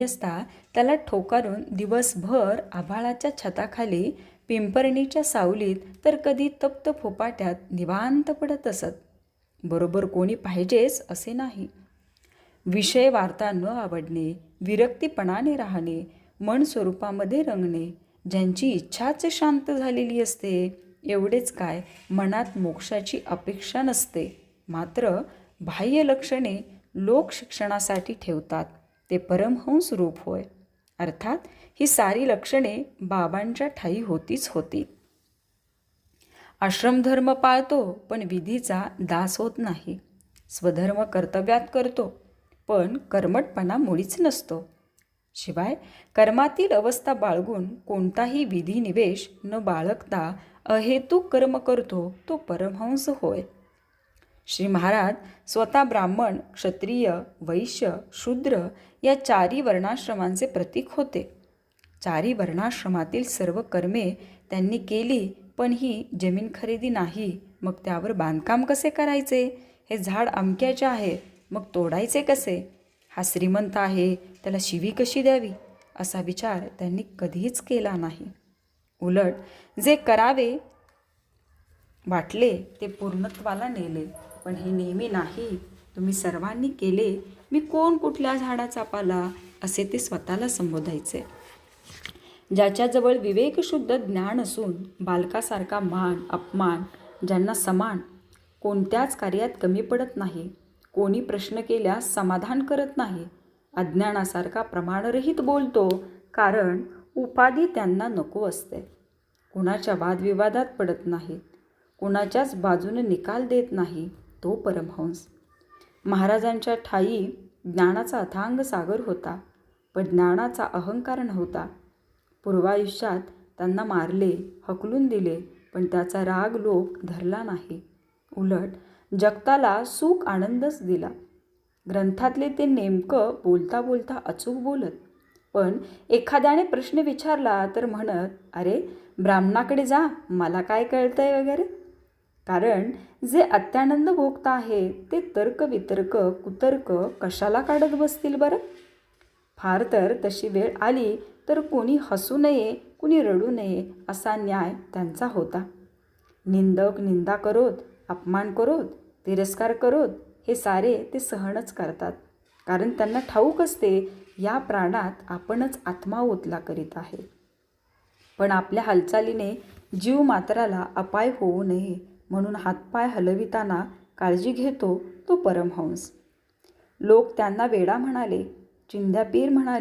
असता त्याला ठोकारून दिवसभर आभाळाच्या छताखाली पिंपरणीच्या सावलीत तर कधी तप्त फोपाट्यात निवांत पडत असत. बरोबर कोणी पाहिजेच असे नाही. विषय वार्ता न आवडणे, विरक्तीपणाने राहणे, मन स्वरूपामध्ये रंगणे, ज्यांची इच्छाच शांत झालेली असते, एवढेच काय मनात मोक्षाची अपेक्षा नसते, मात्र बाह्य लक्षणे लोक शिक्षणासाठी ठेवतात, ते परमहंस रूप होय. अर्थात ही सारी लक्षणे बाबांच्या ठायी होतीच होती. आश्रमधर्म पाळतो पण विधीचा दास होत नाही. स्वधर्म कर्तव्यात करतो पण कर्मटपणा मुळीच नसतो. शिवाय कर्मातील अवस्था बाळगून कोणताही विधिनिवेश न बाळगता अहेतुक कर्म करतो तो परमहंस होय. श्री महाराज स्वतः ब्राह्मण, क्षत्रिय, वैश्य, शूद्र या चारी वर्णाश्रमांचे प्रतीक होते. चारी वर्णाश्रमातील सर्व कर्मे त्यांनी केली, पण ही जमीन खरेदी नाही, मग त्यावर बांधकाम कसे करायचे? हे झाड अमक्याचे आहे, मग तोडायचे कसे? हा श्रीमंत आहे, त्याला शिवी कशी द्यावी? असा विचार त्यांनी कधीच केला नाही. उलट जे करावे वाटले ते पूर्णत्वाला नेले. पण हे नेहमी नाही, तुम्ही सर्वांनी केले, मी कोण कुठल्या झाडाचा पाला, असे ते स्वतःला संबोधायचे. ज्याच्याजवळ विवेकशुद्ध ज्ञान असून बालकासारखा मान अपमान, ज्यांना समान कोणत्याच कार्यात कमी पडत नाही, कोणी प्रश्न केल्यास समाधान करत नाही, अज्ञानासारखा प्रमाणरहित बोलतो, कारण उपाधी त्यांना नको असते, कुणाच्या वादविवादात पडत नाहीत, कुणाच्याच बाजूने निकाल देत नाही, तो परमहंस. महाराजांच्या ठायी ज्ञानाचा अथांग सागर होता, पण ज्ञानाचा अहंकार नव्हता. पूर्वायुष्यात त्यांना मारले, हकलून दिले, पण त्याचा राग लोक धरला नाही. उलट जगताला सुख आनंदच दिला. ग्रंथातले ते नेमकं बोलता बोलता अचूक बोलत, पण एखाद्याने प्रश्न विचारला तर म्हणत, अरे ब्राह्मणाकडे जा, मला काय कळतंय वगैरे. कारण जे अत्यानंद भोगता आहे ते तर्क वितर्क कुतर्क कशाला काढत बसतील बरं? फार तर तशी वेळ आली तर कोणी हसू नये, कुणी रडू नये, असा न्याय त्यांचा होता. निंदक निंदा करोत, अपमान करोत, तिरस्कार करोत, हे सारे ते सहनच करतात, कारण त्यांना ठाऊक असते या प्राणात आपणच आत्मा ओतला करीत आहे. पण आपल्या हालचालीने जीव मात्राला अपाय होऊ नये म्हणून हातपाय हलविताना काळजी घेतो तो परमहंस. लोक त्यांना वेडा म्हणाले, चिंध्यापीर म्हणाले,